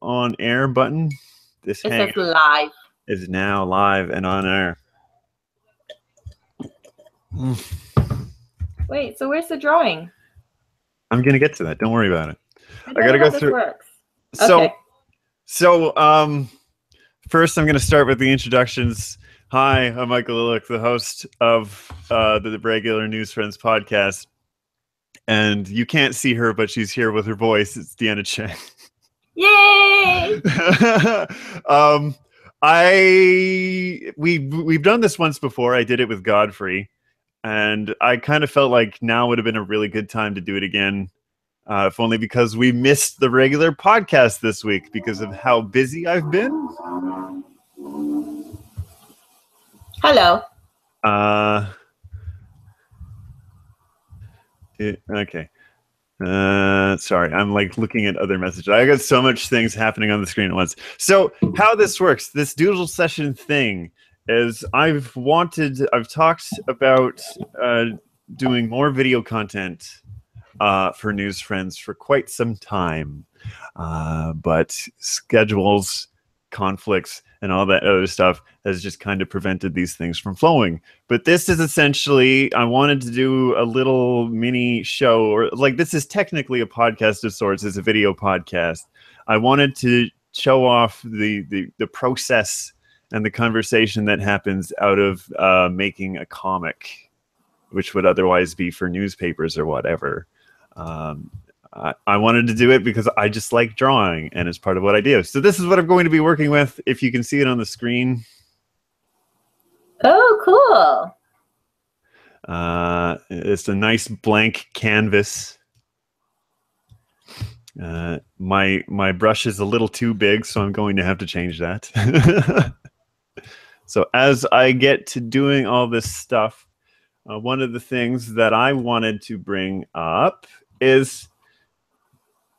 on air button. This It hangout says live. is now live and on air. Wait, so where's the drawing? I'm gonna get to that. Don't worry about it. I gotta go through. Works. So, okay. First I'm gonna start with the introductions. Hi, I'm Michael Lillick, the host of the regular News Friends podcast. And you can't see her, but she's here with her voice. It's Deanna Chang. Yay! We've done this once before. I did it with Godfrey, and I kind of felt like now would have been a really good time to do it again, if only because we missed the regular podcast this week because of how busy I've been. Hello. Okay. Sorry, I'm like looking at other messages. I got so much things happening on the screen at once. So how this works, this Doodle Session thing, is I've talked about doing more video content for News Friends for quite some time, but schedules, conflicts, and all that other stuff has just kind of prevented these things from flowing. But this is essentially, I wanted to do a little mini show, or like this is technically a podcast of sorts. It's a video podcast. I wanted to show off the process and the conversation that happens out of making a comic, which would otherwise be for newspapers or whatever. I wanted to do it because I just like drawing, and it's part of what I do. So this is what I'm going to be working with. If you can see it on the screen. Oh, cool. It's a nice blank canvas. My brush is a little too big, so I'm going to have to change that. So as I get to doing all this stuff, one of the things that I wanted to bring up is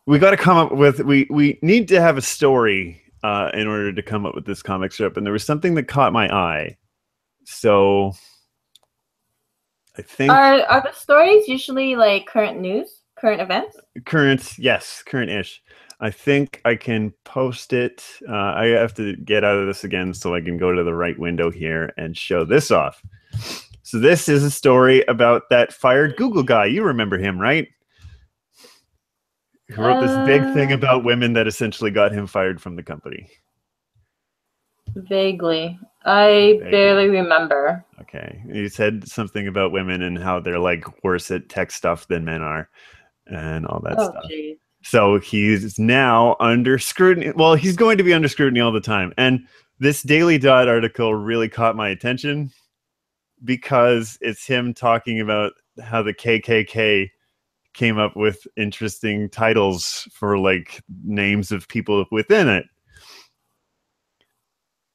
we got to come up with, we need to have a story in order to come up with this comic strip. And there was something that caught my eye. So I think... Are the stories usually like current news, current events? Yes, current-ish. I think I can post it. I have to get out of this again so I can go to the right window here and show this off. So this is a story about that fired Google guy. You remember him, right? Who wrote this big thing about women that essentially got him fired from the company. Vaguely. I barely remember. Okay. He said something about women and how they're like worse at tech stuff than men are and all that stuff. Geez. So he's now under scrutiny. Well, he's going to be under scrutiny all the time. And this Daily Dot article really caught my attention because it's him talking about how the KKK came up with interesting titles for like names of people within it.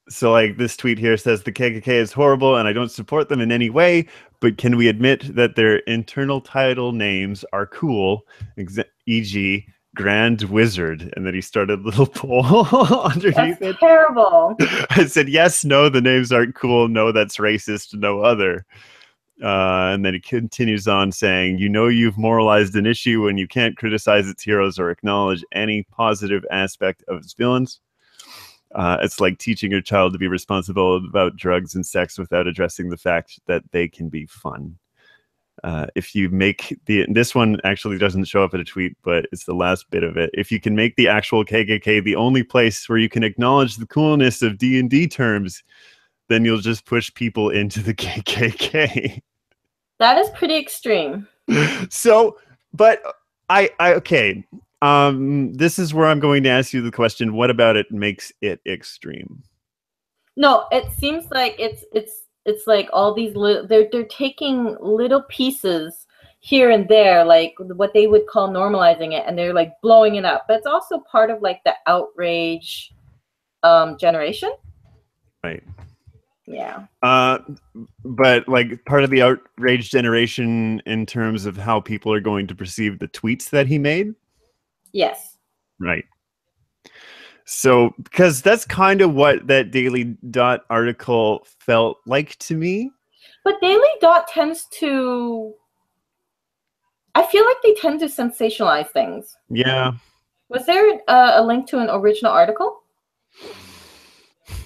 So like this tweet here says the KKK is horrible and I don't support them in any way, but can we admit that their internal title names are cool, e.g. Grand Wizard? And then he started a little poll underneath That's terrible. I said yes, no, the names aren't cool, no, that's racist, no other. And then he continues on saying, you know you've moralized an issue when you can't criticize its heroes or acknowledge any positive aspect of its villains. It's like teaching your child to be responsible about drugs and sex without addressing the fact that they can be fun. If you make this one actually doesn't show up in a tweet, but it's the last bit of it. If you can make the actual KKK the only place where you can acknowledge the coolness of D&D terms, then you'll just push people into the KKK. That is pretty extreme. So, but okay. This is where I'm going to ask you the question, what about it makes it extreme? No, it seems like it's like all these they're taking little pieces here and there, like what they would call normalizing it, and they're like blowing it up. But it's also part of like the outrage generation. Right. Yeah. But like part of the outrage generation in terms of how people are going to perceive the tweets that he made? Yes. Right. So, because that's kind of what that Daily Dot article felt like to me. But Daily Dot tends to... I feel like they tend to sensationalize things. Yeah. Was there a link to an original article?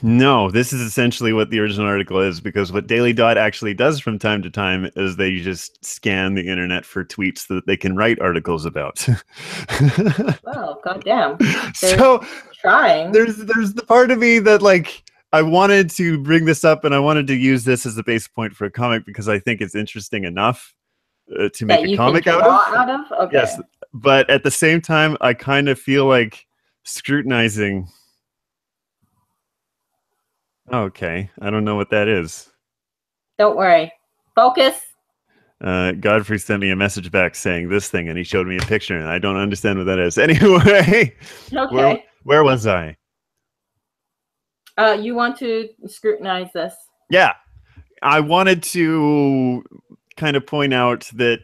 No, this is essentially what the original article is, because what Daily Dot actually does from time to time is they just scan the internet for tweets that they can write articles about. Oh, goddamn. So Trying. there's the part of me that like I wanted to bring this up and I wanted to use this as a base point for a comic because I think it's interesting enough to make That a you can comic out draw of. out of? Okay. Yes, but at the same time, I kind of feel like scrutinizing. Okay, I don't know what that is. Don't worry. Focus. Godfrey sent me a message back saying this thing, and he showed me a picture, and I don't understand what that is. Anyway, Okay. where was I? You want to scrutinize this? Yeah, I wanted to kind of point out that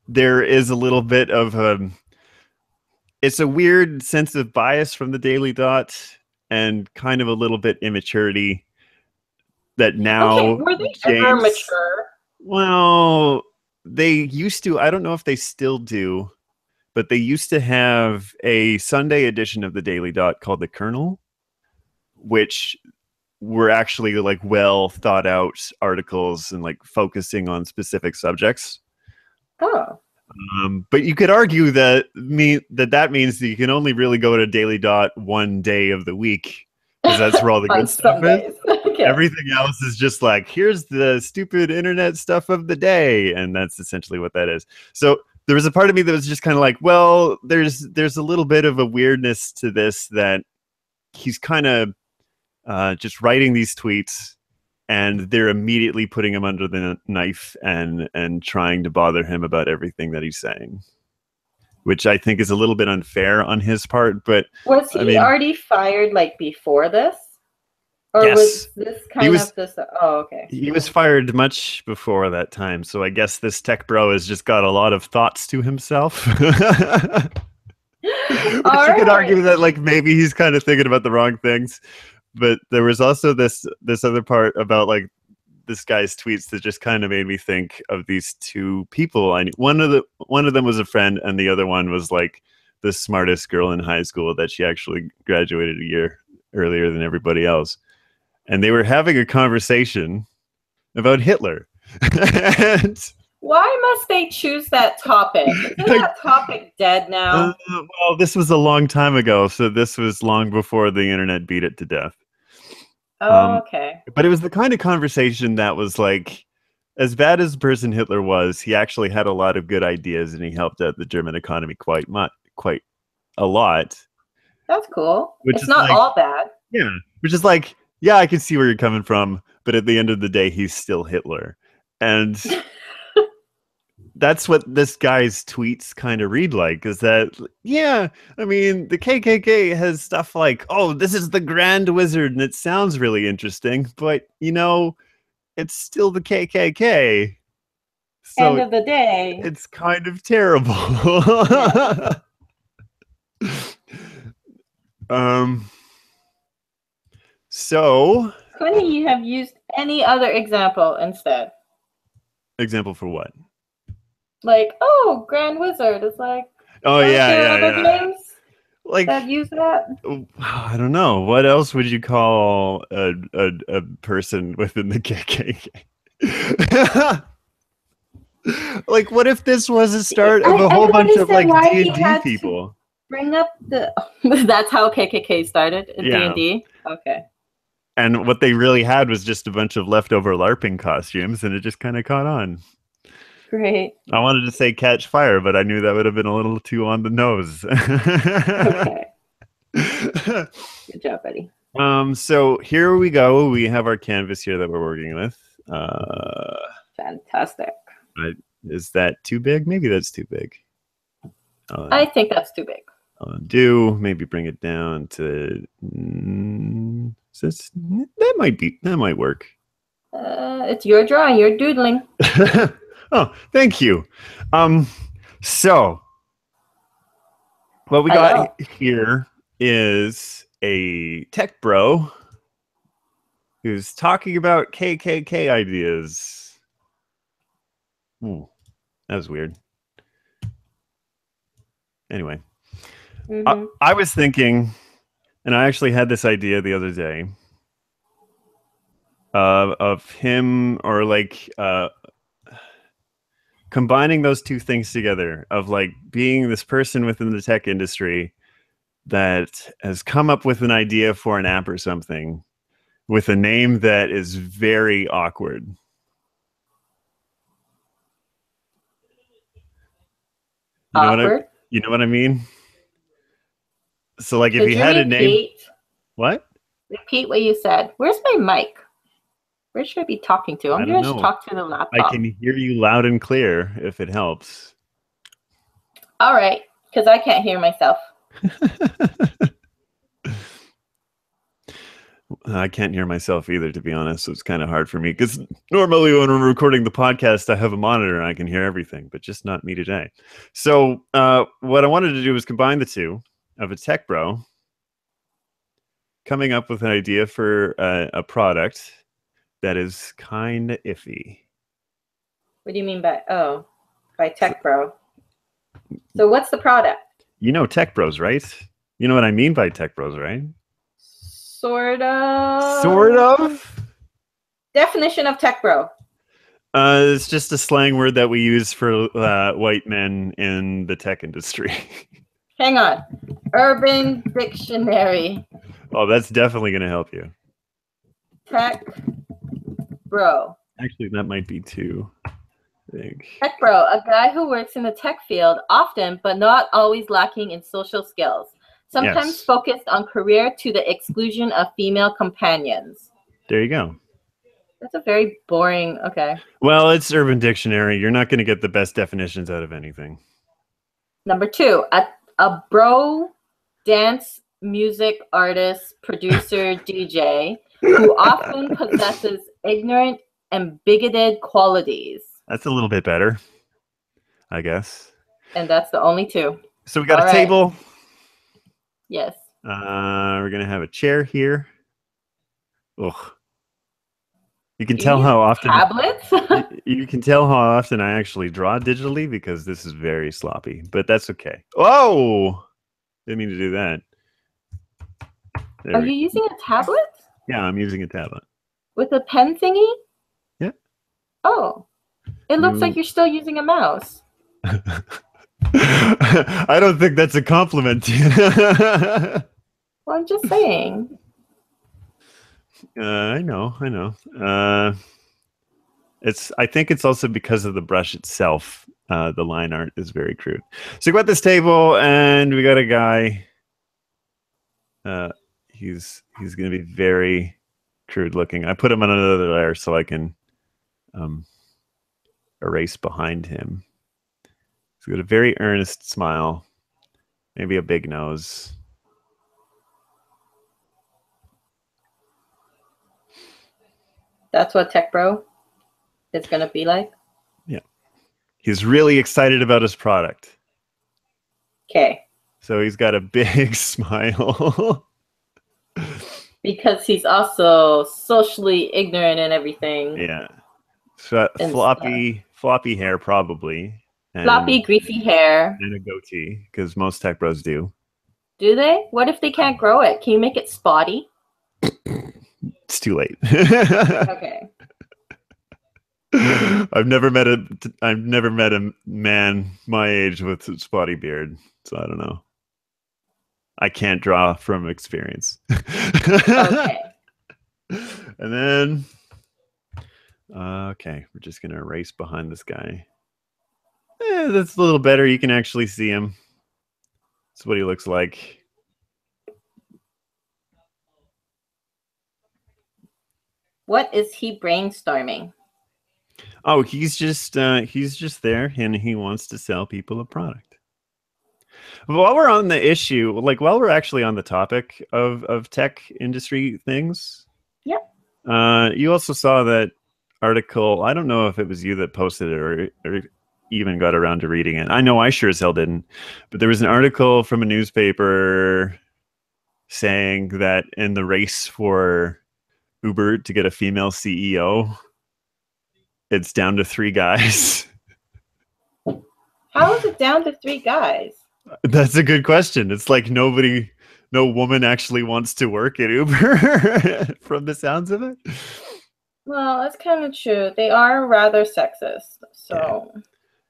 there is a little bit of it's a weird sense of bias from the Daily Dot and kind of a little bit immaturity that now Okay, were they ever mature? Well, they used to. I don't know if they still do, but they used to have a Sunday edition of the Daily Dot called The Kernel, which were actually like well thought out articles and like focusing on specific subjects. Oh. But you could argue that that means that you can only really go to Daily Dot one day of the week because that's where all the good stuff is. Okay. Everything else is just like, here's the stupid internet stuff of the day, and that's essentially what that is. So there was a part of me that was just kind of like, well, there's a little bit of a weirdness to this that he's kind of just writing these tweets and they're immediately putting him under the knife and trying to bother him about everything that he's saying, which I think is a little bit unfair on his part. But was he already fired like before this, or yes, was this kind of this? Oh, okay. He was fired much before that time, so I guess this tech bro has just got a lot of thoughts to himself. Which you could argue that like maybe he's kind of thinking about the wrong things. But there was also this other part about like this guy's tweets that just kind of made me think of these two people. One of them was a friend, and the other one was like the smartest girl in high school that she actually graduated a year earlier than everybody else. And they were having a conversation about Hitler. And why must they choose that topic? Isn't that topic dead now? Well, this was a long time ago, so this was long before the internet beat it to death. Oh, okay. But it was the kind of conversation that was like, as bad as the person Hitler was, he actually had a lot of good ideas, and he helped out the German economy quite a lot. That's cool. It's not all bad. Yeah, which is like, yeah, I can see where you're coming from, but at the end of the day, he's still Hitler. And that's what this guy's tweets kind of read like, is that, yeah, I mean, the KKK has stuff like, oh, this is the Grand Wizard, and it sounds really interesting, but, you know, it's still the KKK. So end of the day, it's kind of terrible. So couldn't you have used any other example instead? Example for what? Like, oh, Grand Wizard. It's like, oh yeah, games like that use that. I don't know. What else would you call a person within the KKK? Like, what if this was a start of a whole bunch of like D&D people? Bring up the. That's how KKK started in D&D. Okay. And what they really had was just a bunch of leftover LARPing costumes, and it just kind of caught on. Great. I wanted to say catch fire, but I knew that would have been a little too on the nose. Okay. Good job, buddy. So here we go. We have our canvas here that we're working with. Fantastic. Is that too big? Maybe that's too big. I think that's too big. Maybe bring it down to that might work. It's your drawing. You're doodling. Oh, thank you. So what we got here is a tech bro who's talking about KKK ideas. That was weird. Anyway, I was thinking, and I actually had this idea the other day of him or like combining those two things together of like being this person within the tech industry that has come up with an idea for an app or something with a name that is very awkward. You know what I mean? So like if you had a name, what? Repeat what you said. Where's my mic? Where should I be talking to? I'm going to talk to the laptop. I can hear you loud and clear if it helps. All right, because I can't hear myself. I can't hear myself either, to be honest. So it's kind of hard for me because normally when we're recording the podcast, I have a monitor and I can hear everything, but just not me today. So what I wanted to do was combine the two of a tech bro coming up with an idea for a product that is kind of iffy. What do you mean by tech bro? So what's the product? You know tech bros, right? You know what I mean by tech bros, right? Sort of. Sort of? Definition of tech bro. It's just a slang word that we use for white men in the tech industry. Hang on. Urban Dictionary. Oh, that's definitely going to help you. Tech bro. Actually, that might be too big. Tech bro, a guy who works in the tech field, often but not always lacking in social skills. Sometimes focused on career to the exclusion of female companions. There you go. That's a very boring, okay. Well, it's Urban Dictionary. You're not going to get the best definitions out of anything. Number 2, a bro dance music artist, producer, DJ, who often possesses ignorant and bigoted qualities. That's a little bit better, I guess. And that's the only 2. So we got a table. Yes. We're going to have a chair here. Ugh. You can tell how often tablets? You can tell how often I actually draw digitally because this is very sloppy, but that's okay. Oh, didn't mean to do that. Are you using a tablet? Yeah, I'm using a tablet. With a pen thingy? Yeah. Oh, it looks like you're still using a mouse. I don't think that's a compliment. Well, I'm just saying. I know. I think it's also because of the brush itself. The line art is very crude. So we got this table, and we got a guy. He's going to be very crude looking. I put him on another layer so I can erase behind him. He's got a very earnest smile, maybe a big nose. That's what tech bro is going to be like? Yeah. He's really excited about his product. Okay. So he's got a big smile. Because he's also socially ignorant and everything. Yeah. So floppy hair probably. Floppy, greasy hair. And a goatee, because most tech bros do. Do they? What if they can't grow it? Can you make it spotty? It's too late. Okay. I've never met a man my age with a spotty beard, so I don't know. I can't draw from experience. Okay. And then, okay, we're just gonna erase behind this guy. That's a little better. You can actually see him. That's what he looks like. What is he brainstorming? Oh, he's just there, and he wants to sell people a product. While we're on the issue, like while we're actually on the topic of tech industry things, yep. You also saw that article. I don't know if it was you that posted it or even got around to reading it. I know I sure as hell didn't. But there was an article from a newspaper saying that in the race for Uber to get a female CEO, it's down to 3 guys. How is it down to 3 guys? That's a good question. It's like no woman actually wants to work at Uber from the sounds of it. Well, that's kind of true. They are rather sexist. Okay. So.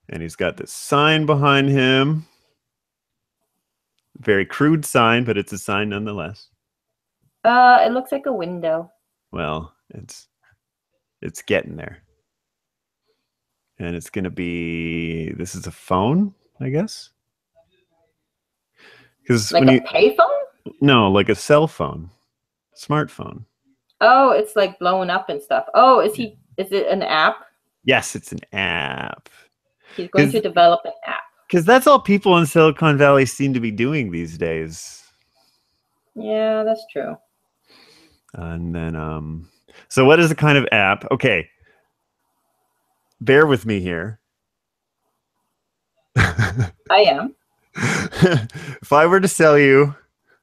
And he's got this sign behind him. Very crude sign, but it's a sign nonetheless. It looks like a window. Well, it's getting there. And it's going to be, this is a phone, I guess. Because Like a payphone? No, like a cell phone, smartphone. Oh, it's like blowing up and stuff. Oh, is it an app? Yes, it's an app. He's going to develop an app. Because that's all people in Silicon Valley seem to be doing these days. Yeah, that's true. And then, so what is the kind of app? Okay. Bear with me here. I am. If I were to sell you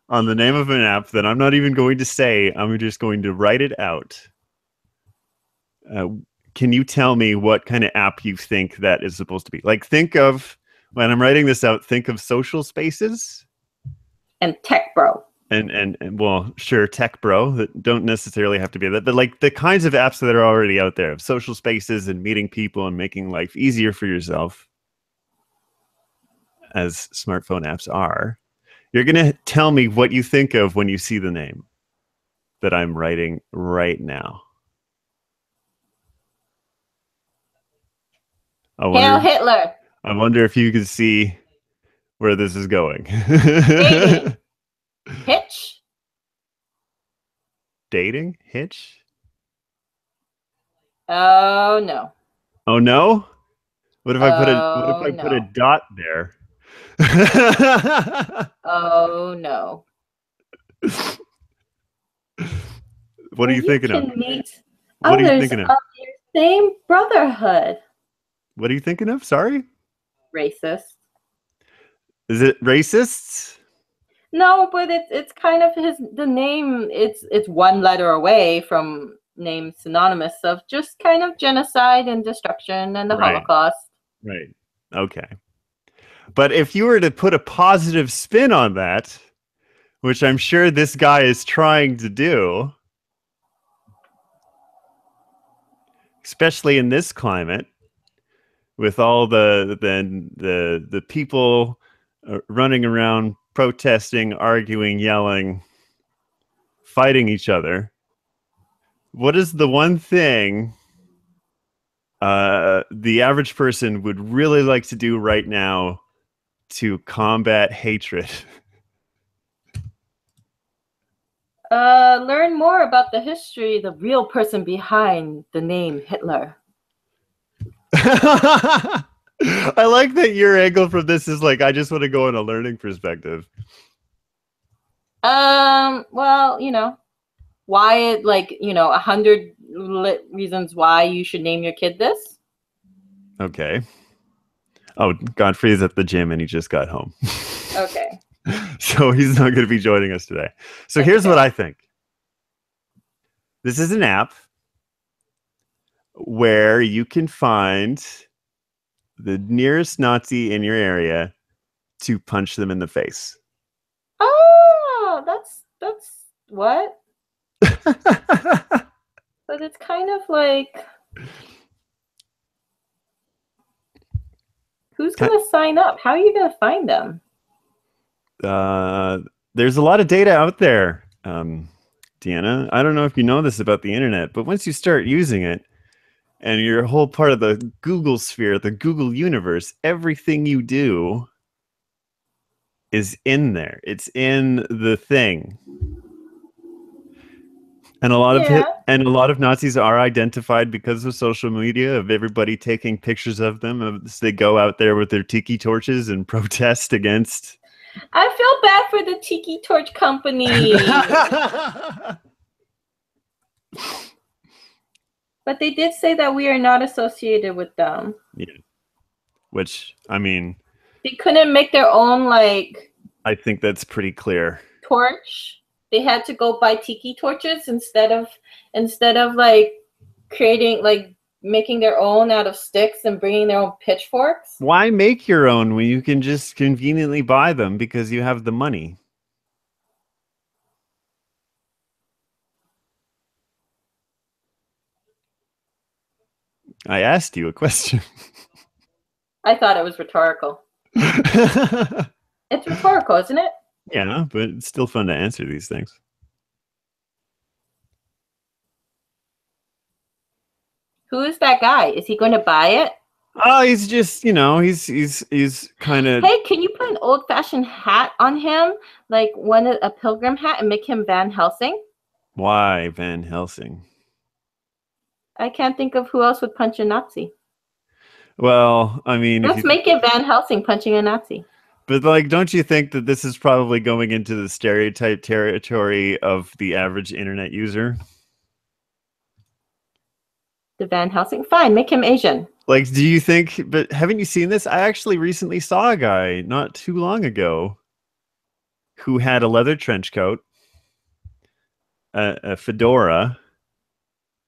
on the name of an app that I'm not even going to say, I'm just going to write it out. Can you tell me what kind of app you think that is supposed to be? Like, think of, when I'm writing this out, think of social spaces. And tech bro. And well, sure, tech bro, that don't necessarily have to be that, but like the kinds of apps that are already out there of social spaces and meeting people and making life easier for yourself, as smartphone apps are. You're going to tell me what you think of when you see the name that I'm writing right now. Hail Hitler. I wonder if you can see where this is going. Dating. Hitch? Dating? Hitch? Oh, no. Oh, no? What if I put a dot there? Oh, no. What are you thinking of? What are you thinking of? Of your same brotherhood. What are you thinking of? Sorry? Racist. Is it racists? No, but it's kind of the name. It's one letter away from name synonymous of just kind of genocide and destruction and the Holocaust. Right. Okay. But if you were to put a positive spin on that, which I'm sure this guy is trying to do, especially in this climate, with all the people running around protesting, arguing, yelling, fighting each other, what is the one thing the average person would really like to do right now to combat hatred? Learn more about the history, the real person behind the name Hitler. I like that your angle from this is like, I just want to go on a learning perspective. Well, why it, like, 100 reasons why you should name your kid this. Okay. Oh, Godfrey is at the gym and he just got home. Okay. So he's not going to be joining us today. So here's what I think. This is an app where you can find the nearest Nazi in your area to punch them in the face. Oh, that's what? But it's kind of like, who's going to sign up? How are you going to find them? There's a lot of data out there, Deanna. I don't know if you know this about the internet, but once you start using it and you're a whole part of the Google sphere, the Google universe, everything you do is in there. It's in the thing. And a lot of Nazis are identified because of social media, of everybody taking pictures of them as they go out there with their tiki torches and protest against. I feel bad for the tiki torch company. But they did say that we are not associated with them. Yeah. Which, I mean, they couldn't make their own, like, I think that's pretty clear. Torch. They had to go buy tiki torches instead of like creating, like, making their own out of sticks and bringing their own pitchforks? Why make your own when you can just conveniently buy them because you have the money? I asked you a question. I thought it was rhetorical. It's rhetorical, isn't it? Yeah, but it's still fun to answer these things. Who is that guy? Is he going to buy it? Oh, he's just, he's kind of. Hey, can you put an old-fashioned hat on him, like a pilgrim hat, and make him Van Helsing? Why Van Helsing? I can't think of who else would punch a Nazi. Well, I mean, let's make it Van Helsing punching a Nazi. But like, don't you think that this is probably going into the stereotype territory of the average internet user? The Van Helsing? Fine, make him Asian. Like, do you think, but haven't you seen this? I actually recently saw a guy not too long ago who had a leather trench coat, a fedora,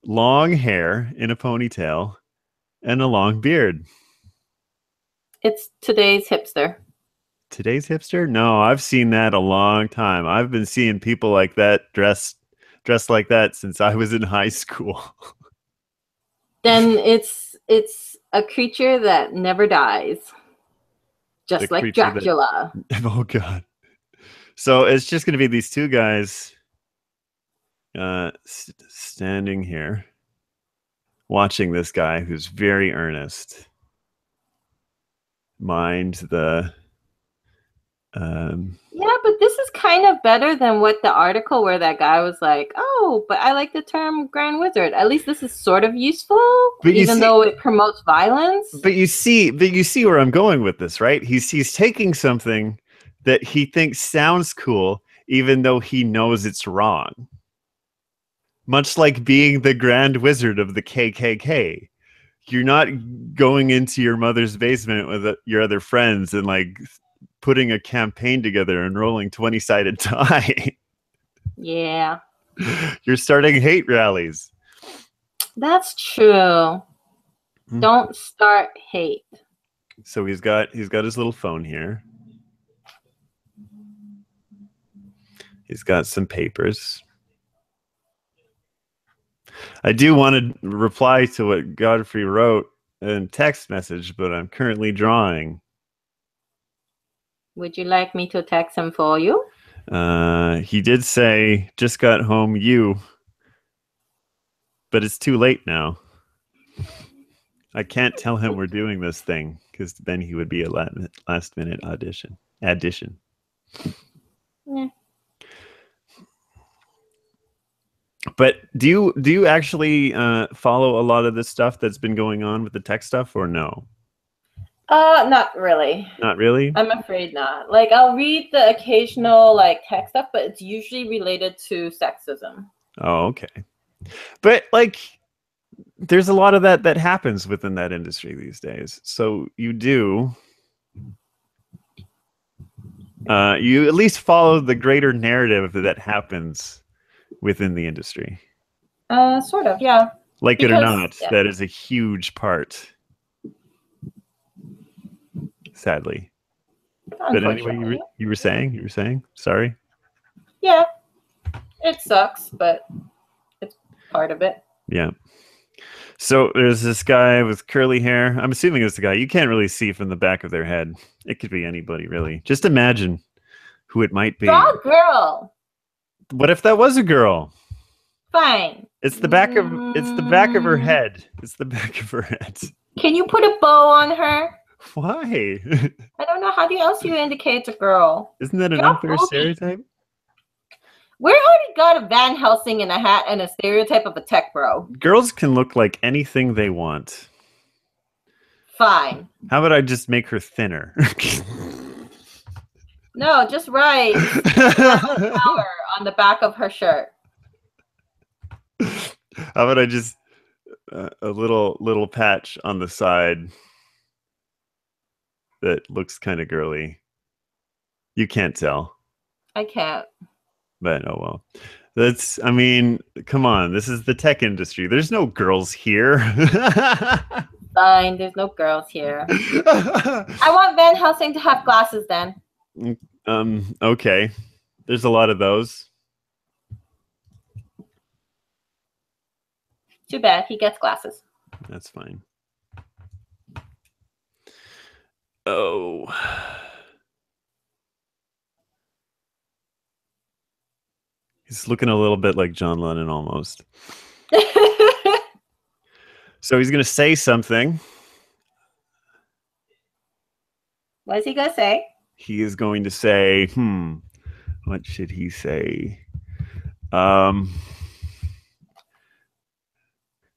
long hair in a ponytail, and a long beard. It's today's hipster. Today's hipster? No, I've seen that a long time. I've been seeing people like that dressed like that since I was in high school. Then it's a creature that never dies. Just like Dracula. Oh God. So it's just going to be these two guys standing here watching this guy who's very earnest. Mind the yeah, but this is kind of better than what the article where that guy was like, oh, but I like the term Grand Wizard. At least this is sort of useful, even though it promotes violence. But you see where I'm going with this, right? He's taking something that he thinks sounds cool, even though he knows it's wrong. Much like being the Grand Wizard of the KKK. You're not going into your mother's basement with your other friends and like putting a campaign together and rolling 20-sided die. Yeah. You're starting hate rallies. That's true. Don't start hate. So he's got his little phone here. He's got some papers. I do want to reply to what Godfrey wrote in text message, but I'm currently drawing. Would you like me to text him for you? He did say, just got home, but it's too late now. I can't tell him we're doing this thing because then he would be a last minute addition. Yeah. But do you actually follow a lot of this stuff that's been going on with the tech stuff, or no? Not really. Not really? I'm afraid not. Like, I'll read the occasional like tech stuff, but it's usually related to sexism. Oh, okay. But like, there's a lot of that happens within that industry these days. So you at least follow the greater narrative that happens within the industry. Sort of, yeah. Like it or not, yeah. That is a huge part. Sadly. But anyway, you were saying? Sorry. Yeah. It sucks, but it's part of it. Yeah. So there's this guy with curly hair. I'm assuming it's the guy. You can't really see from the back of their head. It could be anybody, really. Just imagine who it might be. Draw a girl. What if that was a girl? Fine. It's the back of her head. It's the back of her head. Can you put a bow on her? Why? I don't know. How else do you indicate it's a girl? Isn't that an unfair stereotype? We already got a Van Helsing in a hat and a stereotype of a tech bro. Girls can look like anything they want. Fine. How about I just make her thinner? No, just write power on the back of her shirt. How about I just a little patch on the side that looks kind of girly. You can't tell. I can't. But oh well. That's, I mean, come on. This is the tech industry. There's no girls here. Fine, there's no girls here. I want Van Helsing to have glasses then. Okay. There's a lot of those. Too bad he gets glasses. That's fine. Oh. He's looking a little bit like John Lennon almost. So he's going to say something. What is he going to say? He is going to say, what should he say?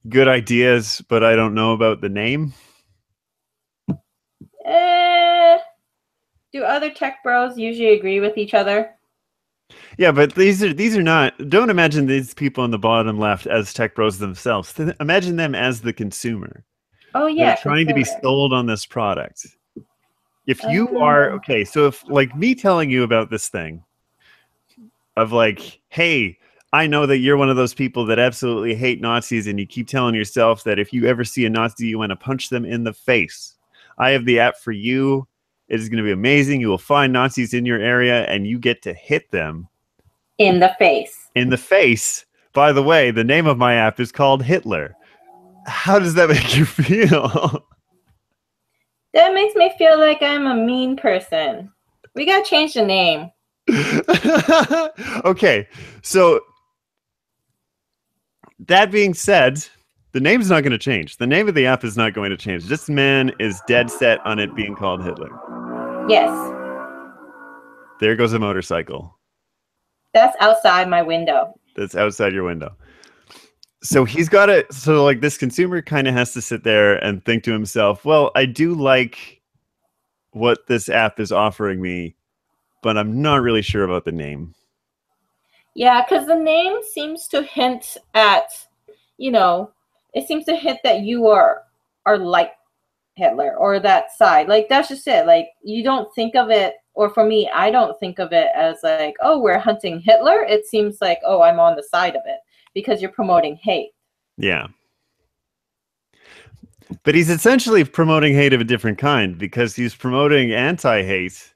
Good ideas, but I don't know about the name. Do other tech bros usually agree with each other? Yeah, but these are not. Don't imagine these people on the bottom left as tech bros themselves. Imagine them as the consumer. Oh yeah, they're trying to be sold on this product. If you are okay, so if like me telling you about this thing, of like, hey, I know that you're one of those people that absolutely hate Nazis, and you keep telling yourself that if you ever see a Nazi, you want to punch them in the face. I have the app for you. It is going to be amazing. You will find Nazis in your area, and you get to hit them in the face. In the face. By the way, the name of my app is called Hitler. How does that make you feel? That makes me feel like I'm a mean person. We got to change the name. Okay, so that being said, the name's not going to change. The name of the app is not going to change. This man is dead set on it being called Hitler. Yes. There goes a motorcycle. That's outside my window. That's outside your window. So he's got to, so like this consumer kind of has to sit there and think to himself, well, I do like what this app is offering me, but I'm not really sure about the name. Yeah, because the name seems to hint at, you know, it seems to hint that you are like Hitler or that side. Like, that's just it. Like, you don't think of it, or for me, I don't think of it as like, oh, we're hunting Hitler. It seems like, oh, I'm on the side of it because you're promoting hate. Yeah. But he's essentially promoting hate of a different kind because he's promoting anti-hate.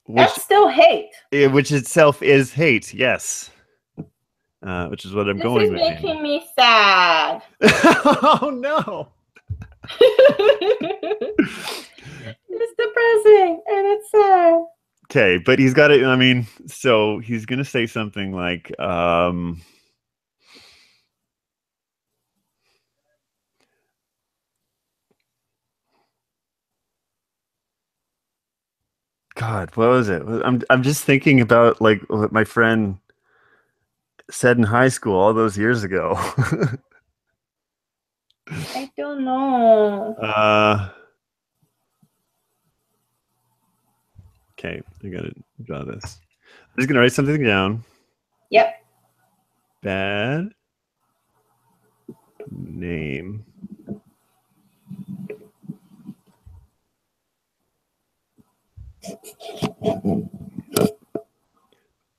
That's still hate. Which itself is hate, yes. Which is what I'm going with. This is making me sad. Oh, no. It's depressing and it's sad. Okay, but he's got it. I mean, so he's going to say something like, God, what was it? I'm just thinking about like what my friend said in high school all those years ago. I don't know. Okay, I gotta draw this. I'm just gonna write something down. Yep. Bad name.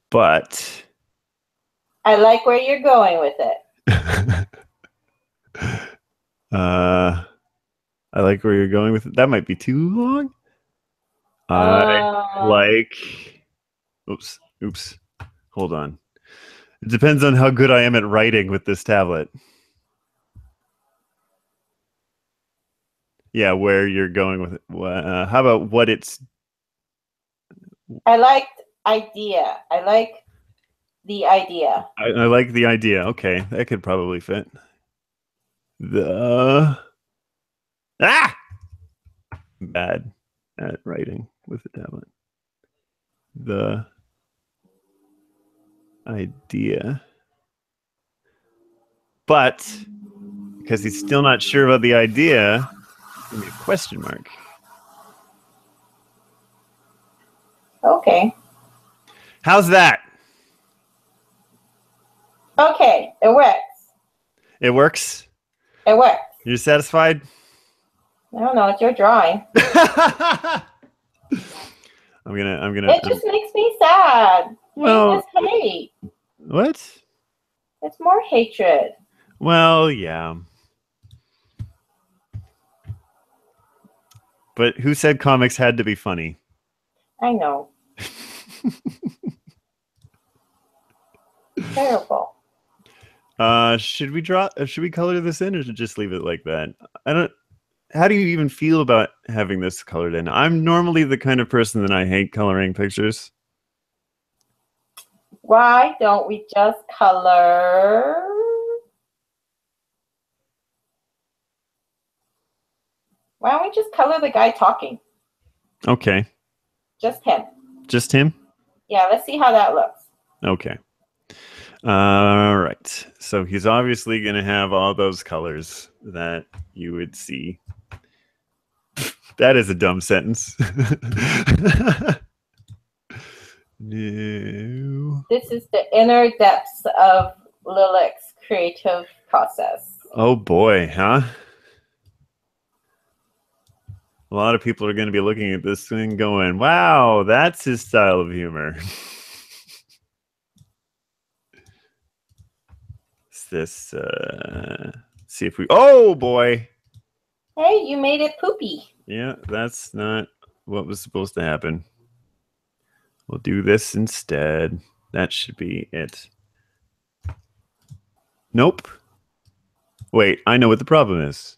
But I like where you're going with it. I like where you're going with it. That might be too long. I like. Oops. Hold on. It depends on how good I am at writing with this tablet. Yeah, where you're going with it. How about what it's. I liked idea. I like the idea. I like the idea. Okay, that could probably fit. The bad at writing with the tablet. The idea, but because he's still not sure about the idea, give me a question mark. Okay. How's that? Okay, it works. It works? It works. You're satisfied? I don't know, it's your drawing. I'm gonna It just makes me sad. Well, Hate is hate. what? It's more hatred. Well, yeah. But who said comics had to be funny? I know. Terrible. Should we should we color this in or should just leave it like that? I don't How do you even feel about having this colored in? I'm normally the kind of person that I hate coloring pictures. Why don't we just color? Why don't we just color the guy talking? Okay. Just him. Just him? Yeah, let's see how that looks. Okay. All right. So he's obviously going to have all those colors that you would see. That is a dumb sentence. No. This is the inner depths of Lilacs' creative process. Oh boy, huh? A lot of people are going to be looking at this thing going, wow, that's his style of humor. Is this, see if we, oh boy. Hey, you made it poopy. Yeah, that's not what was supposed to happen. We'll do this instead. That should be it. Nope. Wait, I know what the problem is.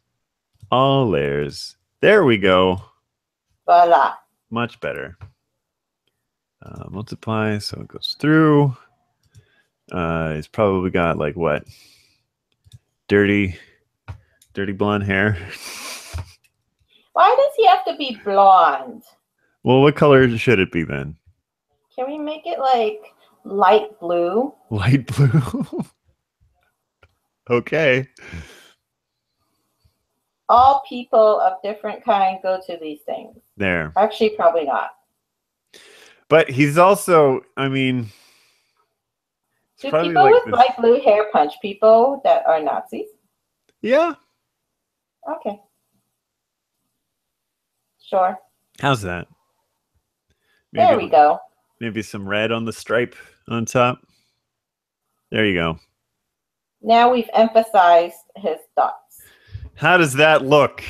All layers. There we go. Voila. Much better. Multiply, so it goes through. He's probably got like what? Dirty blonde hair. Why does he have to be blonde? Well, what color should it be then? Can we make it like light blue? Light blue. Okay. All people of different kind go to these things. There. Actually, probably not. But he's also, I mean, do people like with this light blue hair punch people that are Nazis? Yeah. Okay. Sure. How's that? Maybe, there we go. Maybe some red on the stripe on top. There you go. Now we've emphasized his dots. How does that look?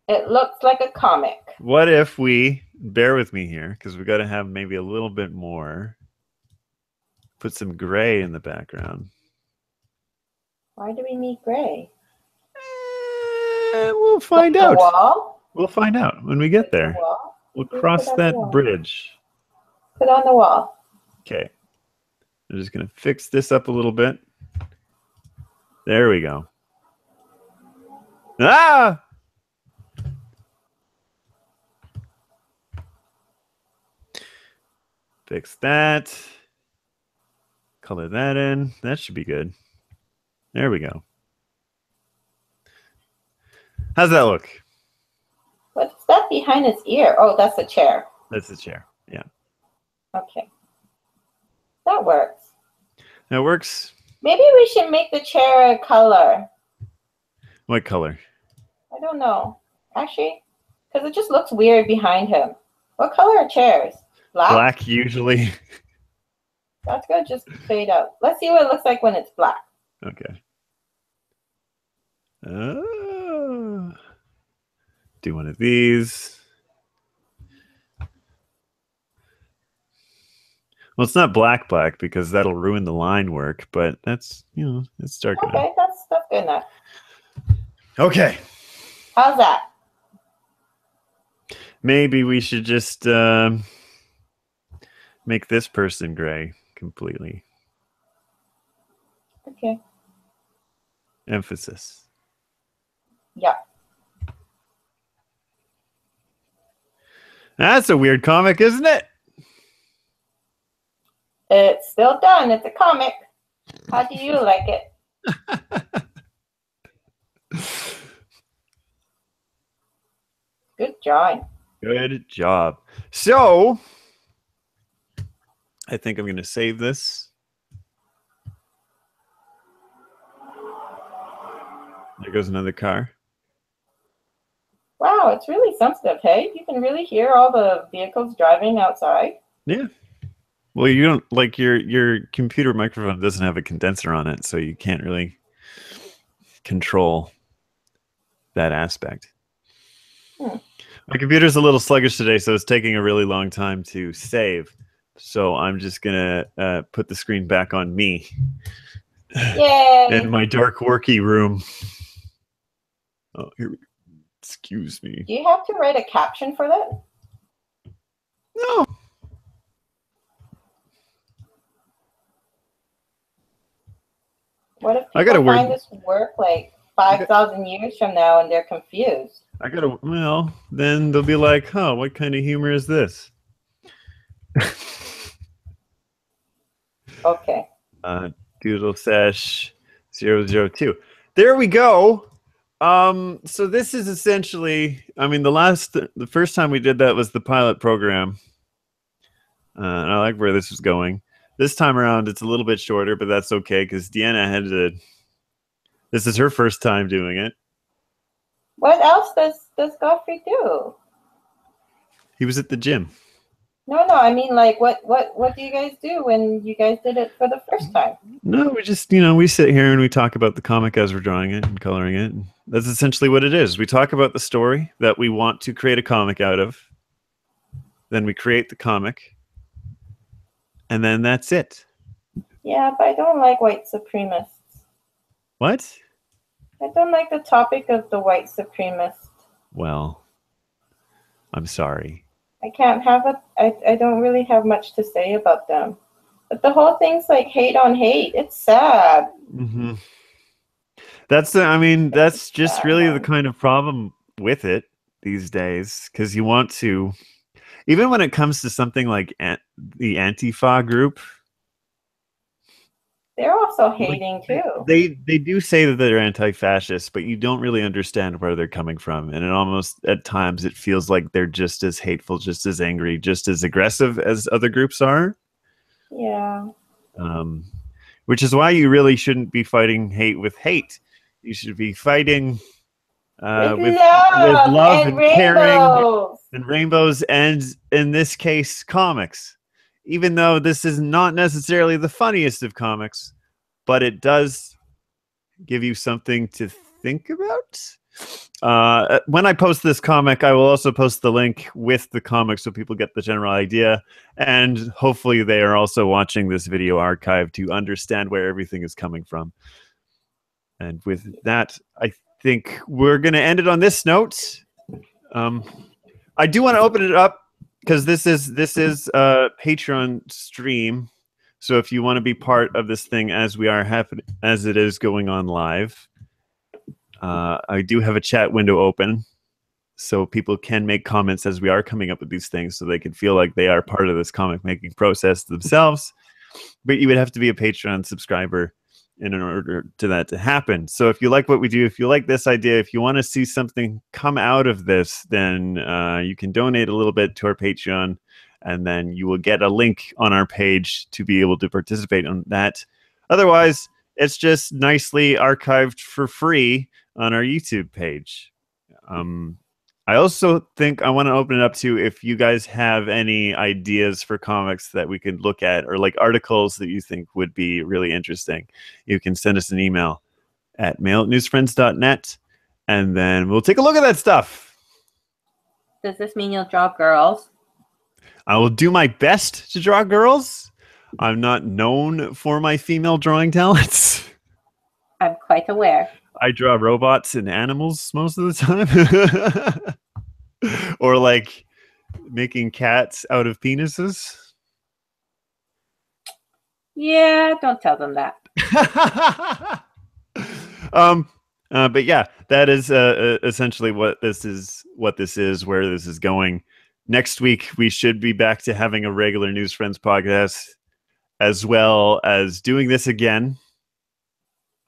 It looks like a comic. What if we, bear with me here, because we got to have maybe a little bit more. Put some gray in the background. Why do we need gray? We'll find out. The wall? We'll find out when we get there. We'll cross that bridge. Put on the wall. Okay. I'm just going to fix this up a little bit. There we go. Ah! Fix that. Color that in. That should be good. There we go. How's that look? What's that behind his ear? Oh, that's a chair. That's a chair. Yeah. Okay. That works. That works. Maybe we should make the chair a color. What color? I don't know. Actually, because it just looks weird behind him. What color are chairs? Black? Black, usually. That's going to just fade out. Let's see what it looks like when it's black. Okay. Do one of these. Well, it's not black because that'll ruin the line work, but that's, it's dark enough. Okay, that's good enough. Okay. How's that? Maybe we should just make this person gray completely. Okay. Emphasis. Yeah. That's a weird comic, isn't it? It's still done. It's a comic. How do you like it? Good drawing. Good job. So, I think I'm going to save this. There goes another car. Wow, it's really sensitive, hey? You can really hear all the vehicles driving outside. Yeah. Well, you don't like your computer microphone doesn't have a condenser on it, so you can't really control that aspect. Hmm. My computer's a little sluggish today, so it's taking a really long time to save. So I'm just gonna put the screen back on me in Yay! my dark worky room. Oh, here. Excuse me. Do you have to write a caption for that? No. What if I got a people find word. this work like 5,000 years from now and they're confused? I got to. Well, then they'll be like, "Huh, what kind of humor is this?" Okay. Doodle Sesh 002. There we go. So this is essentially, I mean, the first time we did that was the pilot program. And I like where this was going. This time around, it's a little bit shorter, but that's okay because Deanna this is her first time doing it. What else does Godfrey do? He was at the gym. No, I mean, like, what do you guys do when you guys did it for the first time? No, we just, we sit here and we talk about the comic as we're drawing it and coloring it. That's essentially what it is. We talk about the story that we want to create a comic out of. Then we create the comic. And then that's it. Yeah, but I don't like white supremacists. What? I don't like the topic of the white supremacist. Well, I'm sorry. I can't have it. I don't really have much to say about them. But the whole thing's like hate on hate. It's sad. Mm-hmm. That's just really the kind of problem with it these days. Because you want to, even when it comes to something like the Antifa group, They're also hating too. They do say that they're anti-fascist, but you don't really understand where they're coming from, and it almost at times it feels like they're just as hateful, just as angry, just as aggressive as other groups are. Yeah. Which is why you really shouldn't be fighting hate with hate. You should be fighting with love and caring and rainbows, and in this case, comics. Even though this is not necessarily the funniest of comics, but it does give you something to think about. When I post this comic, I will also post the link with the comic so people get the general idea. And hopefully they are also watching this video archive to understand where everything is coming from. And with that, I think we're going to end it on this note. I do want to open it up because this is a Patreon stream. So if you want to be part of this thing as it is going on live, I do have a chat window open, so people can make comments as we are coming up with these things, so they can feel like they are part of this comic making process themselves. But you would have to be a Patreon subscriber in order to that to happen. So if you like what we do, if you like this idea, if you want to see something come out of this, then you can donate a little bit to our Patreon, and then you will get a link on our page to be able to participate on that. Otherwise, it's just nicely archived for free on our YouTube page. I also think I want to open it up to if you guys have any ideas for comics that we could look at, or like articles that you think would be really interesting. You can send us an email at mail@newsfriends.net, and then we'll take a look at that stuff. Does this mean you'll draw girls? I will do my best to draw girls. I'm not known for my female drawing talents. I'm quite aware. I draw robots and animals most of the time. Or like making cats out of penises. Yeah, don't tell them that. But yeah, that is essentially what this is, where this is going. Next week, we should be back to having a regular News Friends podcast, as well as doing this again.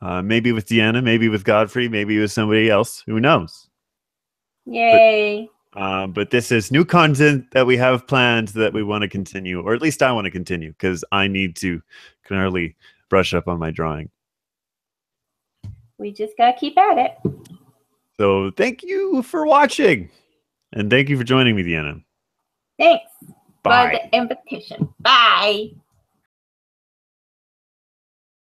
Maybe with Deanna, maybe with Godfrey, maybe with somebody else. Who knows? Yay. But this is new content that we have planned that we want to continue, or at least I want to continue, because I need to currently brush up on my drawing. We just got to keep at it. So thank you for watching. And thank you for joining me, Deanna. Thanks. for the invitation. Bye.